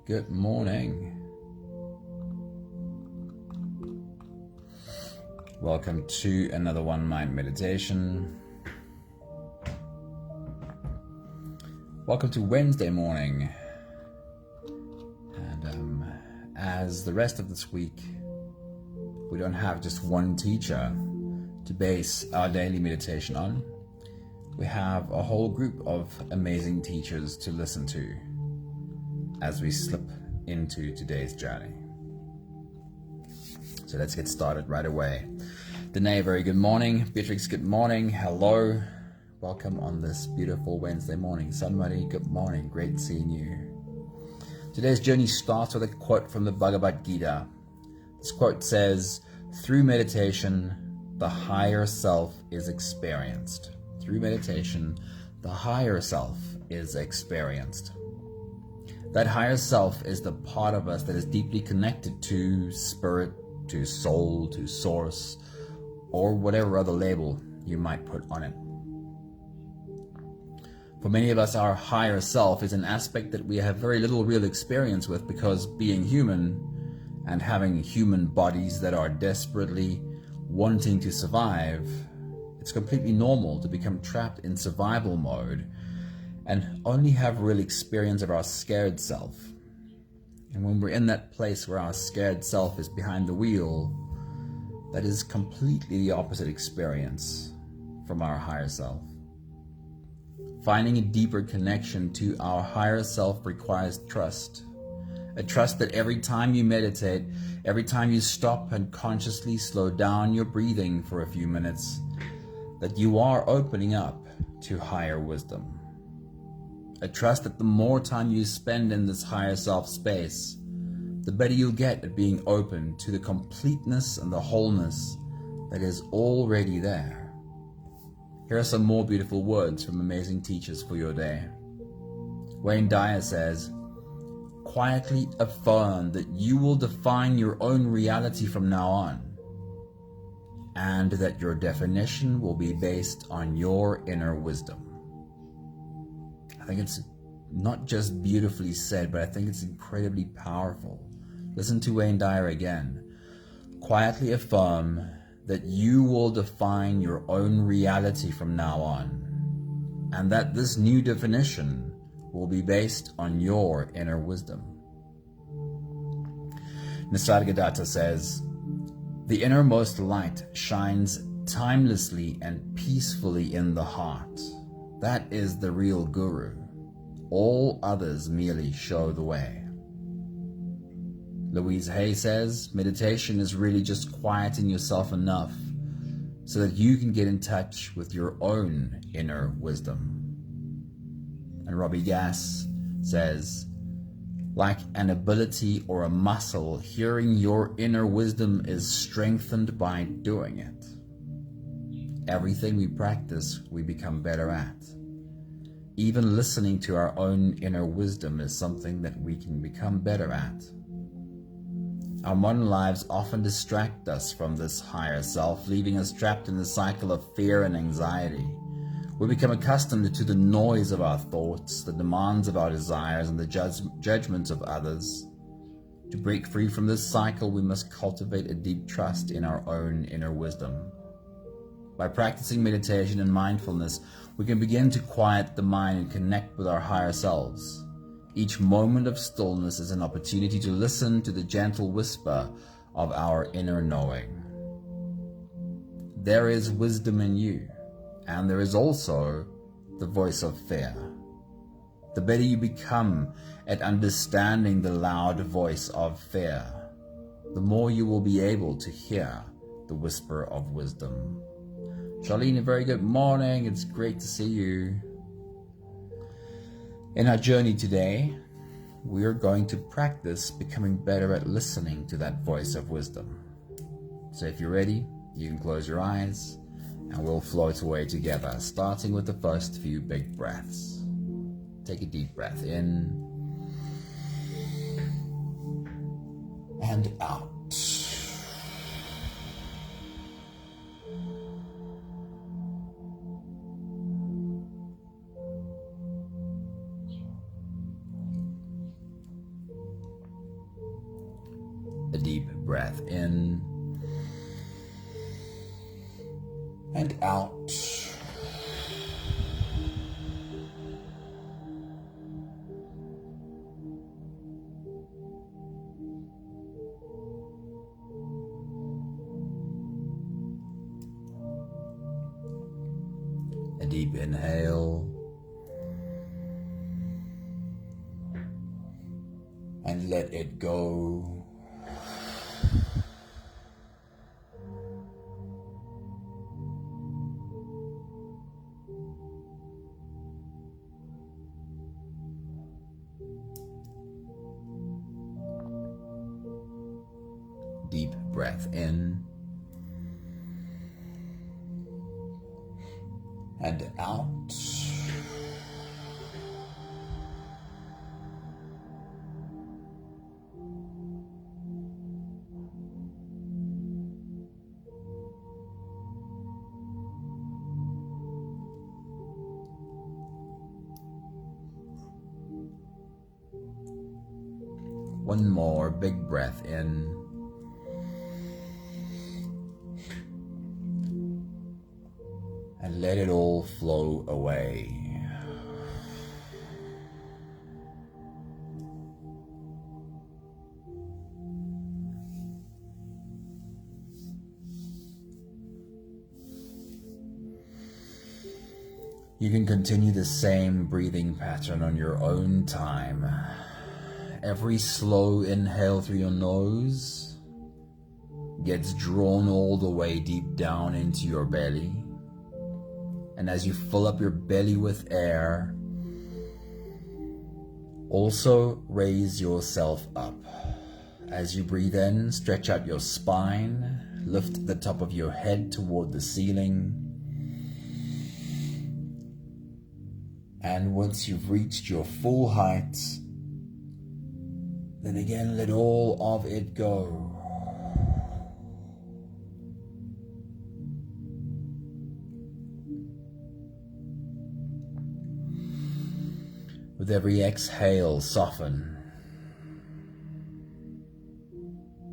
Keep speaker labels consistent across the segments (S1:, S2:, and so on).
S1: Good morning. Welcome to another One Mind meditation. Welcome to Wednesday morning. And as the rest of this week, we don't have just one teacher to base our daily meditation on. We have a whole group of amazing teachers to listen to as we slip into today's journey. So let's get started right away. Danae, very good morning. Beatrix, good morning. Hello. Welcome on this beautiful Wednesday morning. Sunmari, good morning. Great seeing you. Today's journey starts with a quote from the Bhagavad Gita. This quote says, "Through meditation, the higher self is experienced." Through meditation, the higher self is experienced. That higher self is the part of us that is deeply connected to spirit, to soul, to source, or whatever other label you might put on it. For many of us, our higher self is an aspect that we have very little real experience with because being human and having human bodies that are desperately wanting to survive, it's completely normal to become trapped in survival mode and only have real experience of our scared self. And when we're in that place where our scared self is behind the wheel, that is completely the opposite experience from our higher self. Finding a deeper connection to our higher self requires trust. A trust that every time you meditate, every time you stop and consciously slow down your breathing for a few minutes, that you are opening up to higher wisdom. A trust that the more time you spend in this higher self space, the better you'll get at being open to the completeness and the wholeness that is already there. Here are some more beautiful words from amazing teachers for your day. Wayne Dyer says, "Quietly affirm that you will define your own reality from now on, and that your definition will be based on your inner wisdom." I think it's not just beautifully said, but I think it's incredibly powerful. Listen to Wayne Dyer again. "Quietly affirm that you will define your own reality from now on, and that this new definition will be based on your inner wisdom." Nisargadatta says, "The innermost light shines timelessly and peacefully in the heart. That is the real guru. All others merely show the way." Louise Hay says, "Meditation is really just quieting yourself enough so that you can get in touch with your own inner wisdom." And Robbie Gass says, "Like an ability or a muscle, hearing your inner wisdom is strengthened by doing it. Everything we practice, we become better at. Even listening to our own inner wisdom is something that we can become better at." Our modern lives often distract us from this higher self, leaving us trapped in the cycle of fear and anxiety. We become accustomed to the noise of our thoughts, the demands of our desires, and the judgments of others. To break free from this cycle, we must cultivate a deep trust in our own inner wisdom. By practicing meditation and mindfulness, we can begin to quiet the mind and connect with our higher selves. Each moment of stillness is an opportunity to listen to the gentle whisper of our inner knowing. There is wisdom in you, and there is also the voice of fear. The better you become at understanding the loud voice of fear, the more you will be able to hear the whisper of wisdom. Charlene, a very good morning. It's great to see you. In our journey today, we are going to practice becoming better at listening to that voice of wisdom. So if you're ready, you can close your eyes and we'll float away together, starting with the first few big breaths. Take a deep breath in and out. breath in and out. A deep inhale and let it go. Deep breath in and out. One more big breath in. And let it all flow away. You can continue the same breathing pattern on your own time. Every slow inhale through your nose gets drawn all the way deep down into your belly. And as you fill up your belly with air, also raise yourself up. As you breathe in, stretch out your spine, lift the top of your head toward the ceiling. And once you've reached your full height, then again let all of it go. With every exhale, soften.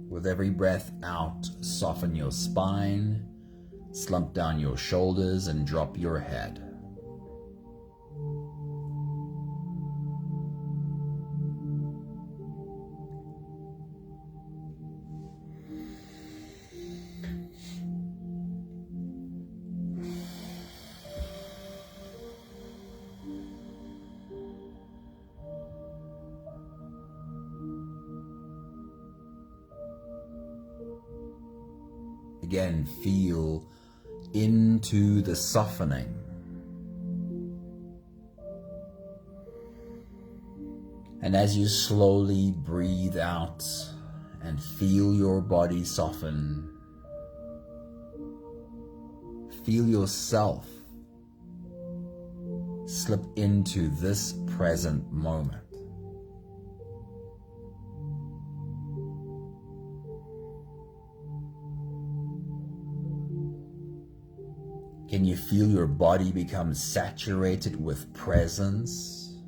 S1: With every breath out, soften your spine, slump down your shoulders, and drop your head. Again, feel into the softening. And as you slowly breathe out and feel your body soften, feel yourself slip into this present moment. Can you feel your body become saturated with presence?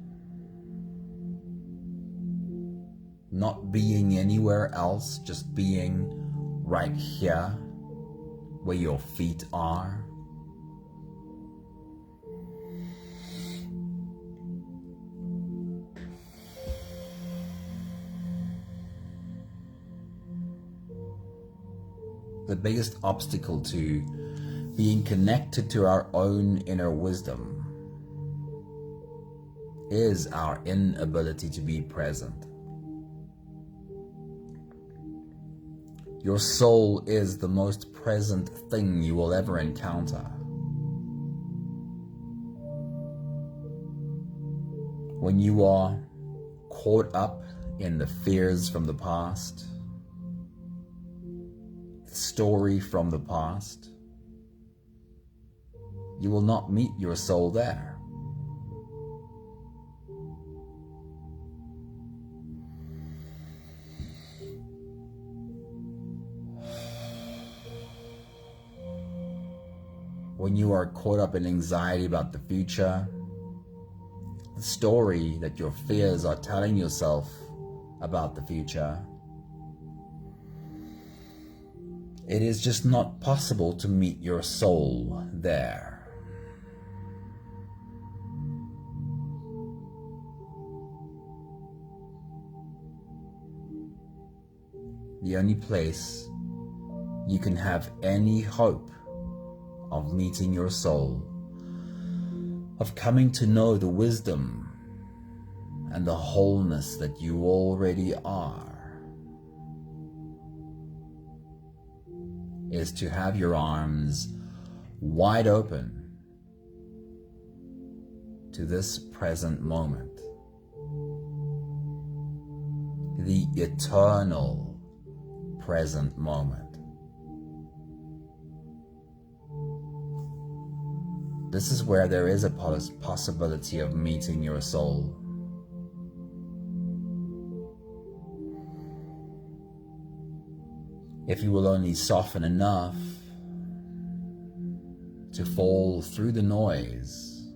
S1: Not being anywhere else, just being right here where your feet are. The biggest obstacle to being connected to our own inner wisdom is our inability to be present. Your soul is the most present thing you will ever encounter. When you are caught up in the fears from the past, the story from the past, you will not meet your soul there. When you are caught up in anxiety about the future, the story that your fears are telling yourself about the future, It is just not possible to meet your soul there. The only place you can have any hope of meeting your soul, of coming to know the wisdom and the wholeness that you already are, is to have your arms wide open to this present moment, the eternal present moment. This is where there is a possibility of meeting your soul. If you will only soften enough to fall through the noise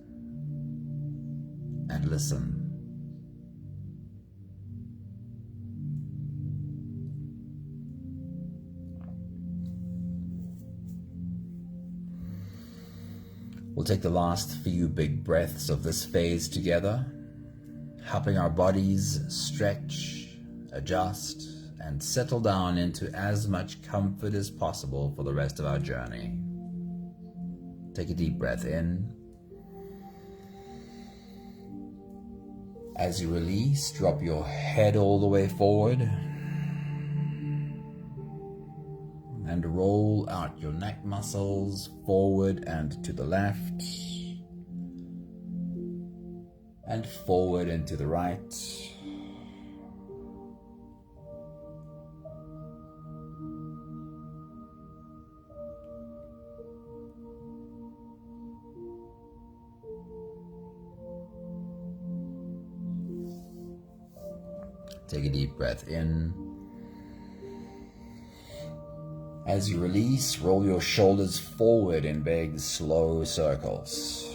S1: and listen. We'll take the last few big breaths of this phase together, helping our bodies stretch, adjust, and settle down into as much comfort as possible for the rest of our journey. Take a deep breath in. As you release, drop your head all the way forward and roll out your neck muscles forward and to the left and forward and to the right. Take a deep breath in. As you release, roll your shoulders forward in big, slow circles.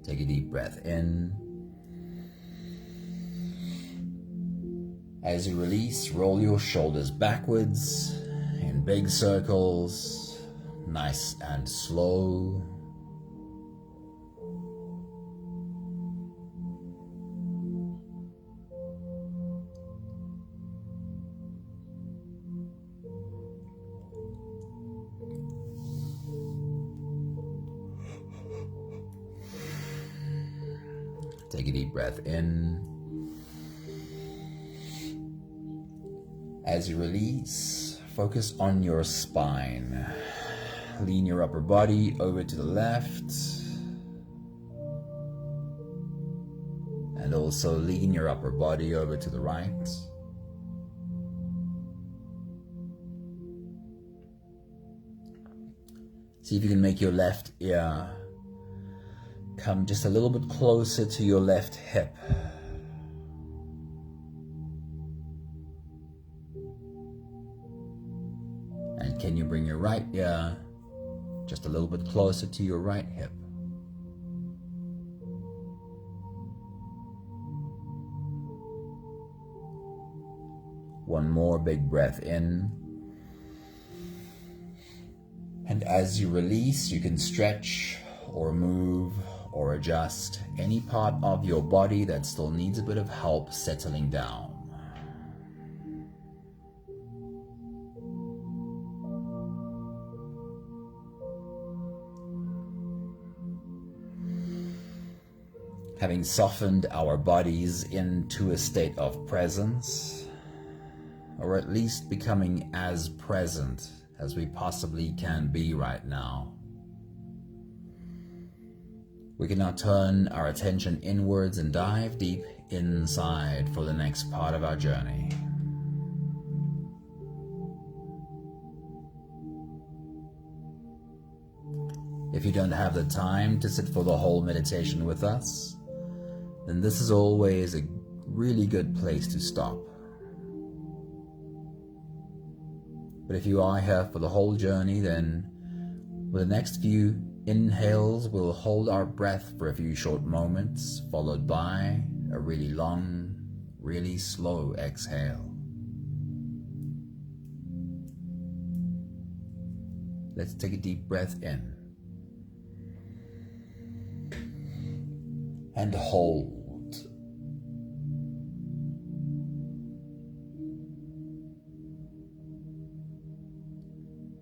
S1: Take a deep breath in. As you release, roll your shoulders backwards in big circles, nice and slow. Take a deep breath in. As you release, focus on your spine. Lean your upper body over to the left. And also lean your upper body over to the right. See if you can make your left ear come just a little bit closer to your left hip. And can you bring your right ear just a little bit closer to your right hip? One more big breath in. And as you release, you can stretch or move or adjust any part of your body that still needs a bit of help settling down. Having softened our bodies into a state of presence, or at least becoming as present as we possibly can be right now, we can now turn our attention inwards and dive deep inside for the next part of our journey. If you don't have the time to sit for the whole meditation with us, then this is always a really good place to stop. But if you are here for the whole journey, then with the next few inhales, we'll hold our breath for a few short moments, followed by a really long, really slow exhale. Let's take a deep breath in and hold.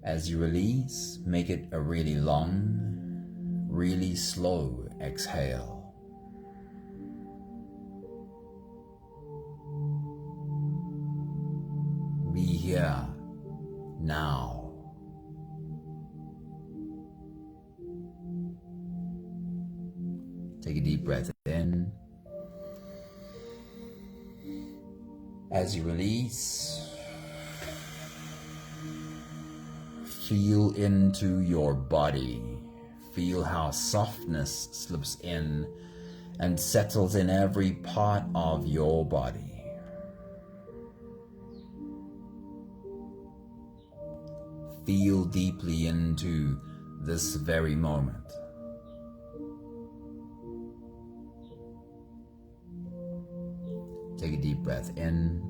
S1: As you release, make it a really long, really slow exhale. Be here, now. Take a deep breath in. As you release, feel into your body. Feel how softness slips in and settles in every part of your body. Feel deeply into this very moment. Take a deep breath in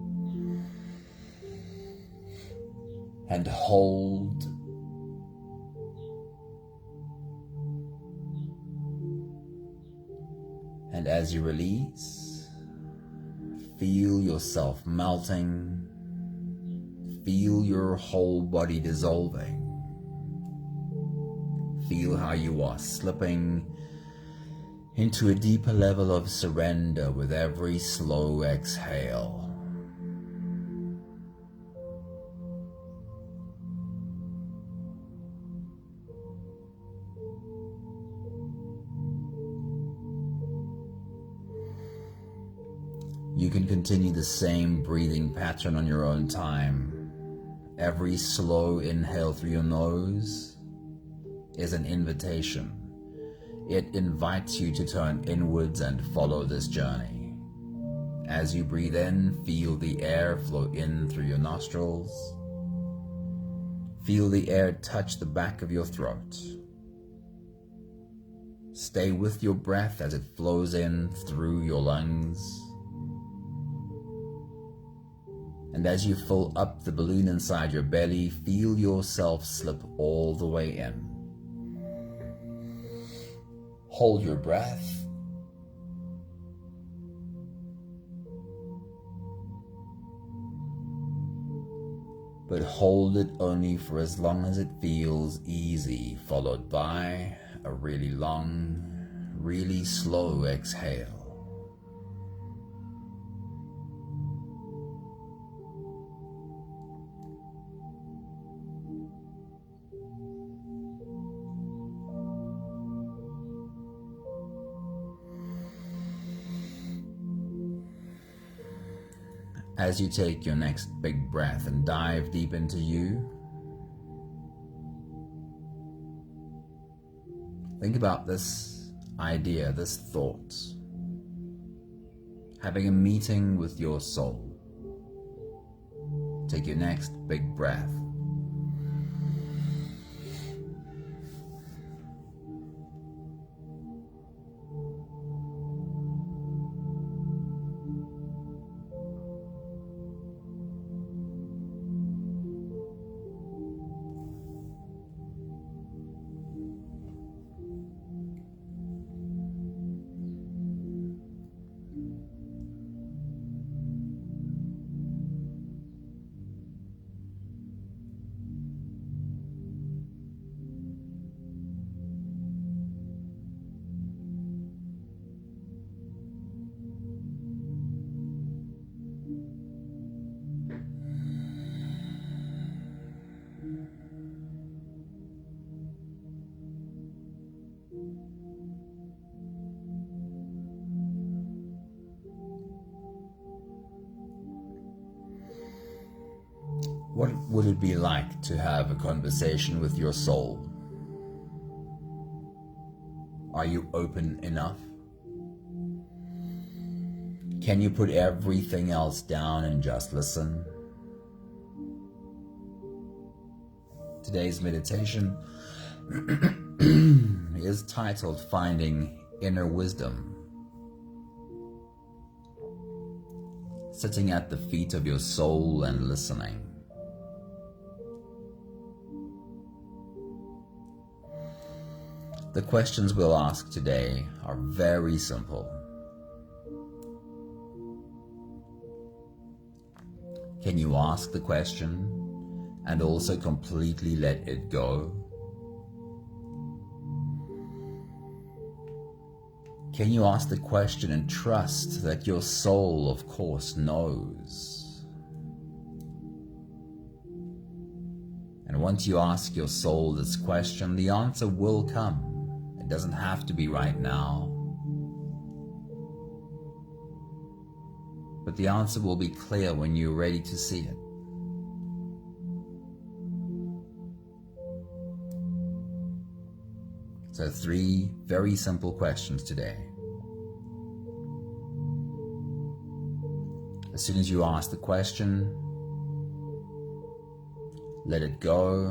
S1: and hold. And as you release, feel yourself melting. Feel your whole body dissolving. Feel how you are slipping into a deeper level of surrender with every slow exhale. You can continue the same breathing pattern on your own time. Every slow inhale through your nose is an invitation. It invites you to turn inwards and follow this journey. As you breathe in, feel the air flow in through your nostrils. Feel the air touch the back of your throat. Stay with your breath as it flows in through your lungs. And as you fill up the balloon inside your belly, feel yourself slip all the way in. Hold your breath. But hold it only for as long as it feels easy, followed by a really long, really slow exhale. As you take your next big breath and dive deep into you, think about this idea, this thought, having a meeting with your soul. Take your next big breath. What would it be like to have a conversation with your soul? Are you open enough? Can you put everything else down and just listen? Today's meditation is titled Finding Inner Wisdom. Sitting at the feet of your soul and listening. The questions we'll ask today are very simple. Can you ask the question and also completely let it go? Can you ask the question and trust that your soul, of course, knows? And once you ask your soul this question, the answer will come. It doesn't have to be right now. But the answer will be clear when you're ready to see it. So 3 very simple questions today. As soon as you ask the question, let it go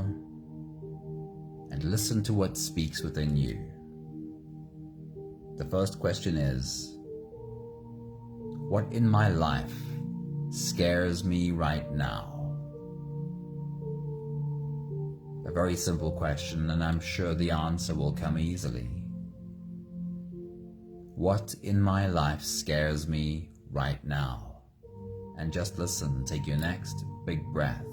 S1: and listen to what speaks within you. The first question is, what in my life scares me right now? A very simple question, and I'm sure the answer will come easily. What in my life scares me right now? And just listen, take your next big breath.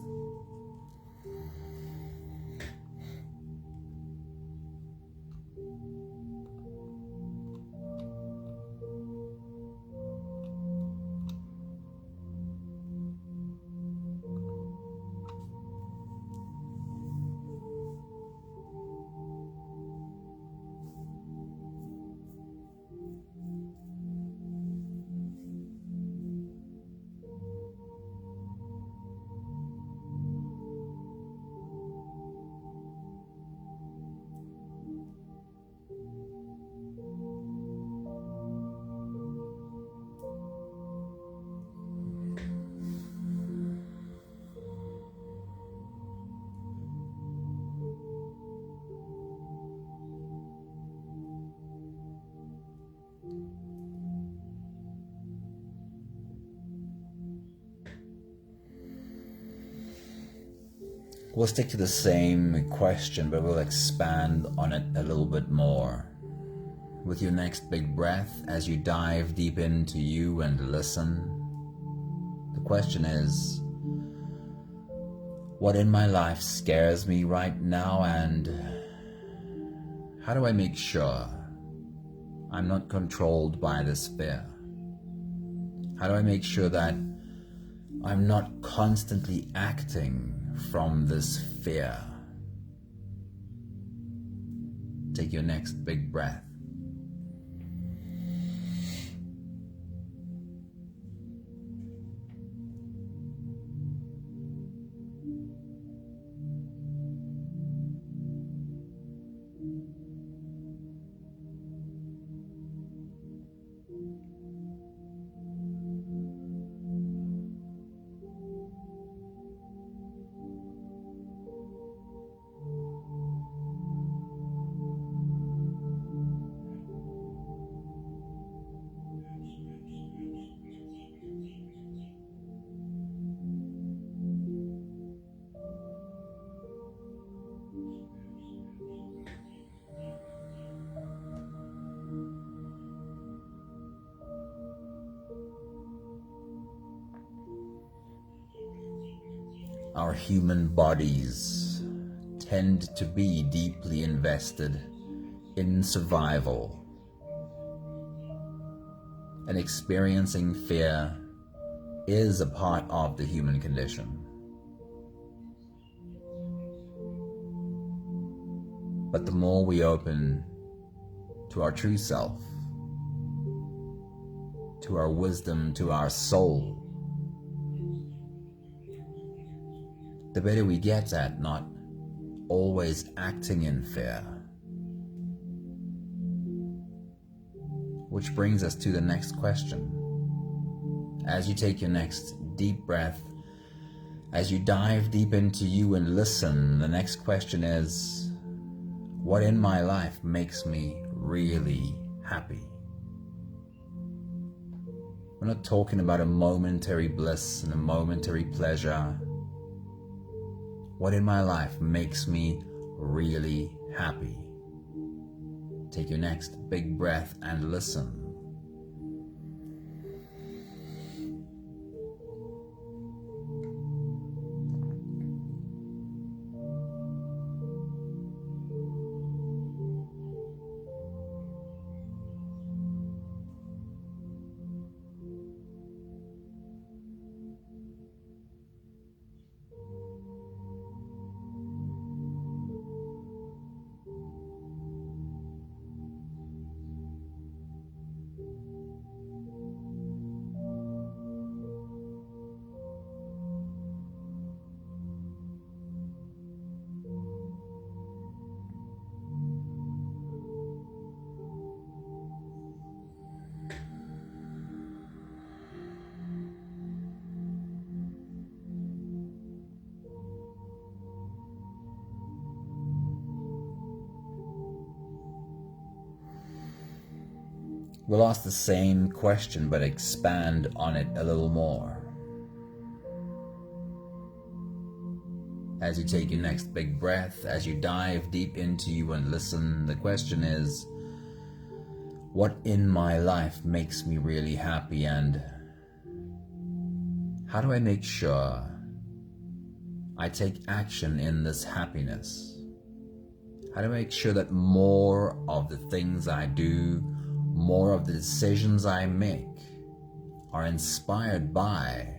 S1: We'll stick to the same question, but we'll expand on it a little bit more. With your next big breath, as you dive deep into you and listen, the question is, what in my life scares me right now, and how do I make sure I'm not controlled by this fear? How do I make sure that I'm not constantly acting from this fear? Take your next big breath. Our human bodies tend to be deeply invested in survival, and experiencing fear is a part of the human condition. But the more we open to our true self, to our wisdom, to our soul, the better we get at not always acting in fear. Which brings us to the next question. As you take your next deep breath, As you dive deep into you and listen, the next question is, what in my life makes me really happy? We're not talking about a momentary bliss and a momentary pleasure. What in my life makes me really happy? Take your next big breath and listen. We'll ask the same question, but expand on it a little more. As you take your next big breath, as you dive deep into you and listen, the question is, what in my life makes me really happy, and how do I make sure I take action in this happiness? How do I make sure that more of the things I do, more of the decisions I make are inspired by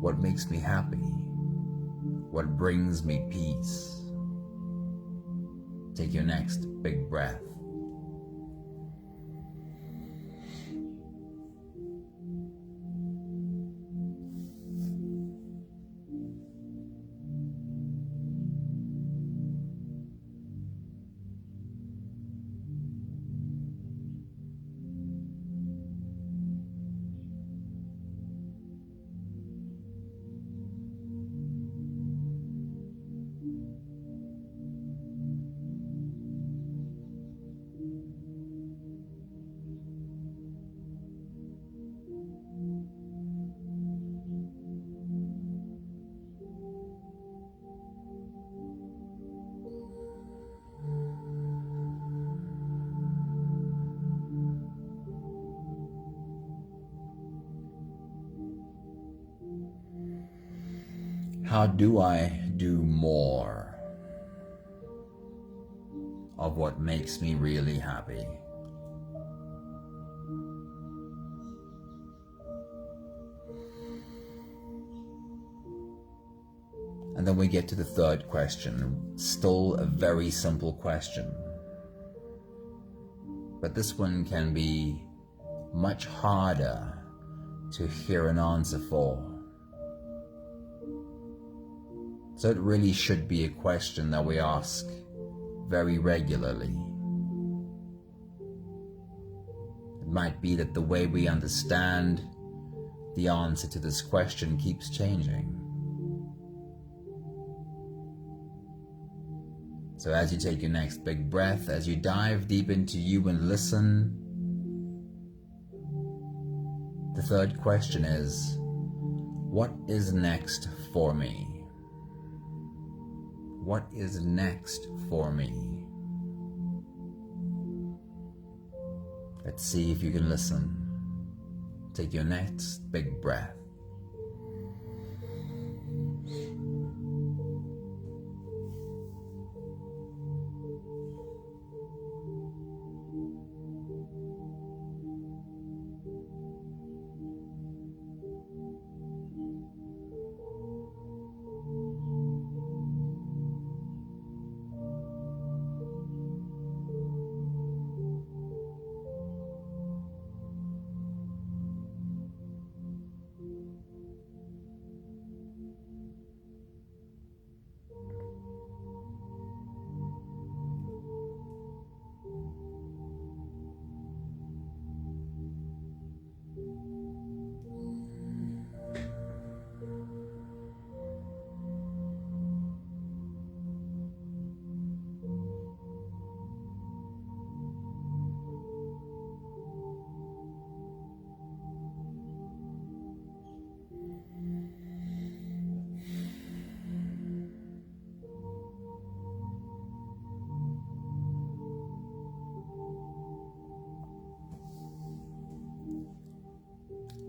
S1: what makes me happy, what brings me peace? Take your next big breath. How do I do more of what makes me really happy? And then we get to the third question, still a very simple question. But this one can be much harder to hear an answer for. So it really should be a question that we ask very regularly. It might be that the way we understand the answer to this question keeps changing. So as you take your next big breath, as you dive deep into you and listen, the third question is, what is next for me? What is next for me? Let's see if you can listen. Take your next big breath.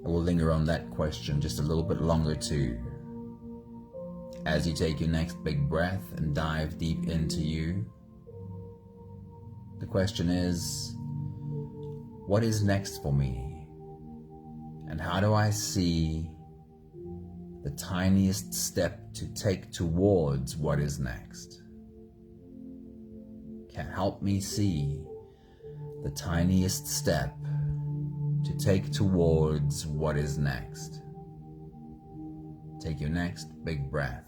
S1: I will linger on that question just a little bit longer too. As you take your next big breath and dive deep into you, the question is, what is next for me? And how do I see the tiniest step to take towards what is next? Can help me see the tiniest step to take towards what is next. Take your next big breath.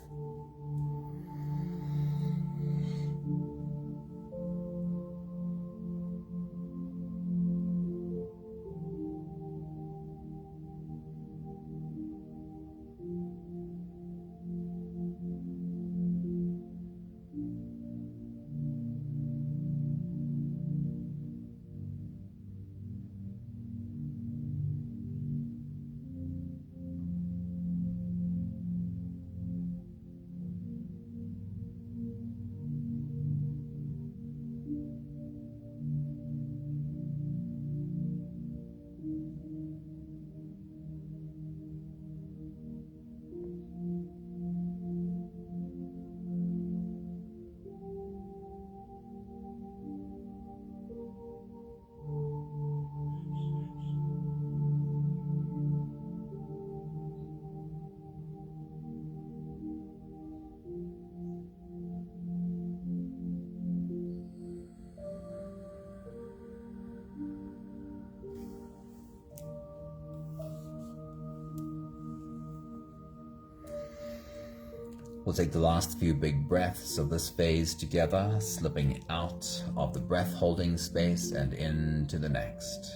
S1: We'll take the last few big breaths of this phase together, slipping out of the breath holding space and into the next.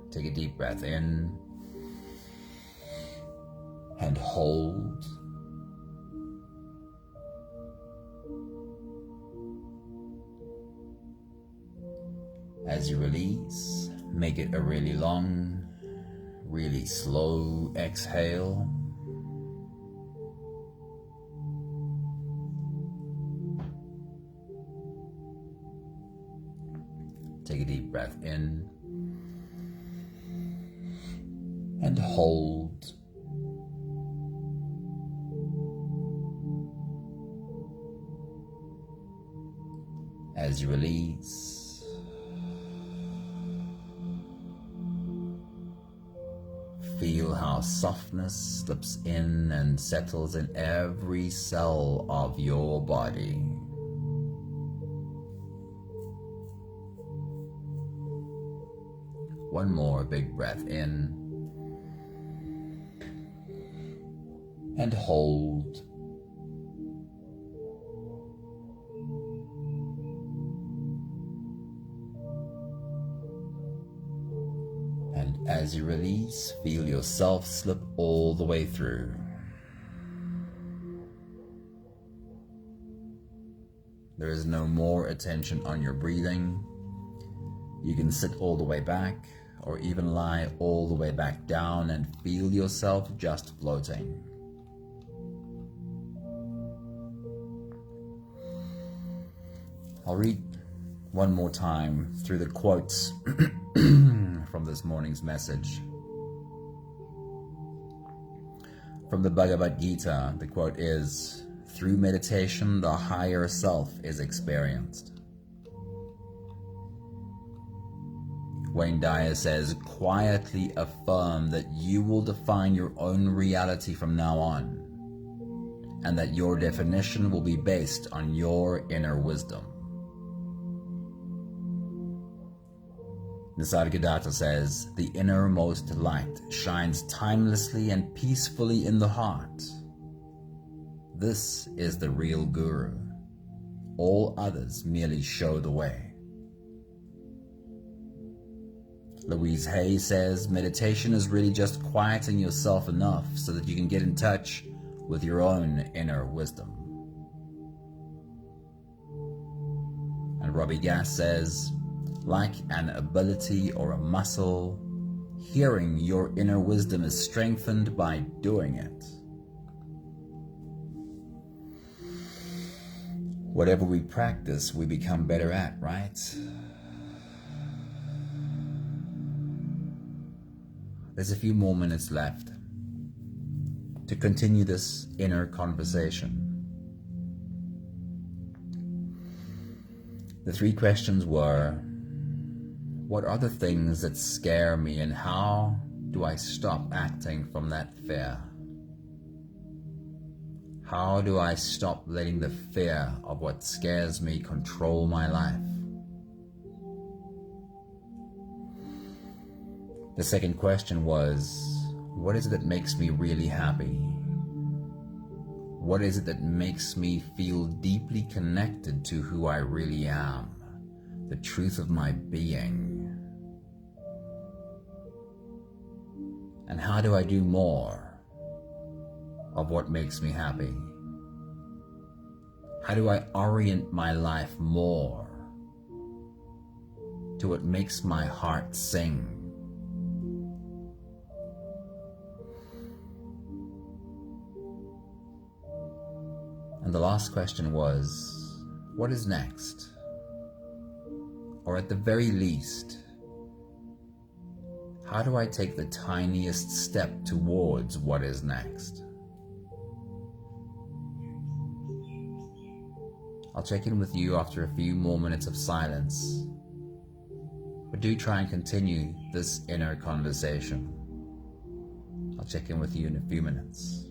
S1: Take a deep breath in and hold. As you release, make it a really long, really slow exhale. Take a deep breath in and hold. As you release, feel how softness slips in and settles in every cell of your body. One more big breath in and hold. And as you release, feel yourself slip all the way through. There is no more attention on your breathing. You can sit all the way back, or even lie all the way back down and feel yourself just floating. I'll read one more time through the quotes from this morning's message. From the Bhagavad Gita, the quote is, "Through meditation, the higher self is experienced." Wayne Dyer says, "Quietly affirm that you will define your own reality from now on, and that your definition will be based on your inner wisdom." Nisargadatta says, "The innermost light shines timelessly and peacefully in the heart. This is the real guru. All others merely show the way." Louise Hay says, "Meditation is really just quieting yourself enough so that you can get in touch with your own inner wisdom." And Robbie Gass says, "Like an ability or a muscle, hearing your inner wisdom is strengthened by doing it." Whatever we practice, we become better at, right? There's a few more minutes left to continue this inner conversation. The 3 questions were, what are the things that scare me and how do I stop acting from that fear? How do I stop letting the fear of what scares me control my life? The second question was, what is it that makes me really happy? What is it that makes me feel deeply connected to who I really am, the truth of my being? And how do I do more of what makes me happy? How do I orient my life more to what makes my heart sing? And the last question was, what is next? Or at the very least, how do I take the tiniest step towards what is next? I'll check in with you after a few more minutes of silence, but do try and continue this inner conversation. I'll check in with you in a few minutes.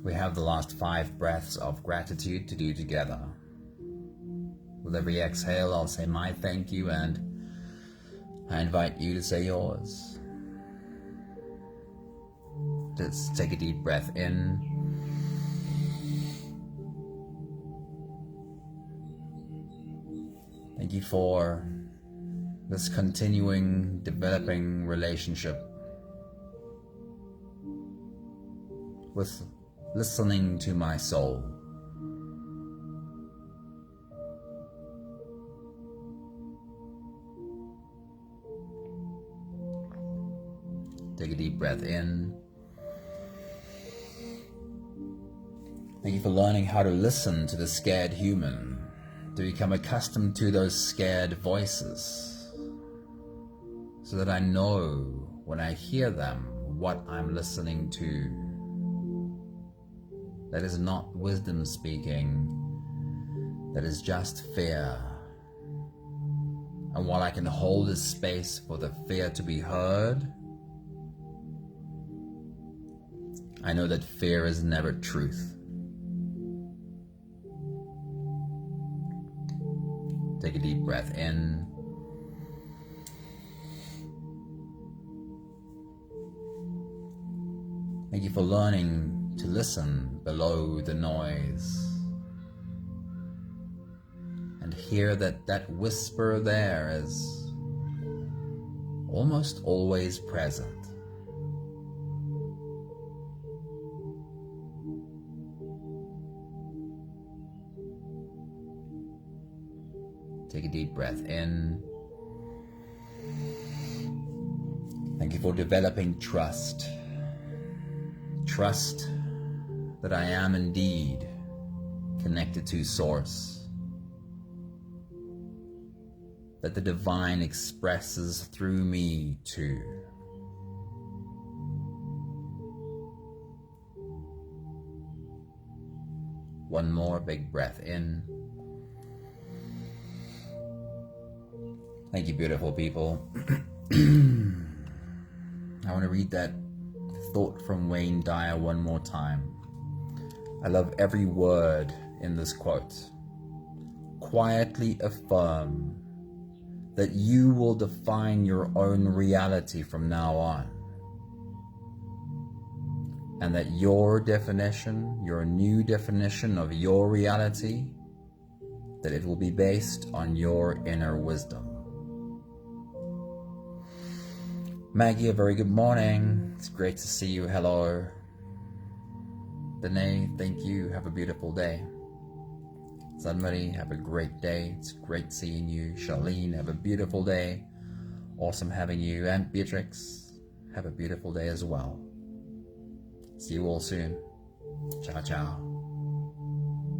S1: We have the last 5 breaths of gratitude to do together. With every exhale, I'll say my thank you, and I invite you to say yours. Let's take a deep breath in. Thank you for this continuing, developing relationship with listening to my soul. Take a deep breath in. Thank you for learning how to listen to the scared human, to become accustomed to those scared voices, so that I know when I hear them what I'm listening to. That is not wisdom speaking, that is just fear. And while I can hold a space for the fear to be heard, I know that fear is never truth. Take a deep breath in. Thank you for learning to listen below the noise and hear that whisper there is almost always present. Take a deep breath in. Thank you for developing trust. Trust that I am indeed connected to Source. That the divine expresses through me too. One more big breath in. Thank you, beautiful people. I want to read that thought from Wayne Dyer one more time. I love every word in this quote. Quietly affirm that you will define your own reality from now on, and that your definition, your new definition of your reality, that it will be based on your inner wisdom. Maggie, a very good morning. It's great to see you. Hello. Danae, thank you. Have a beautiful day. Sunmari, have a great day. It's great seeing you. Charlene, have a beautiful day. Awesome having you. And Beatrix, have a beautiful day as well. See you all soon. Ciao, ciao.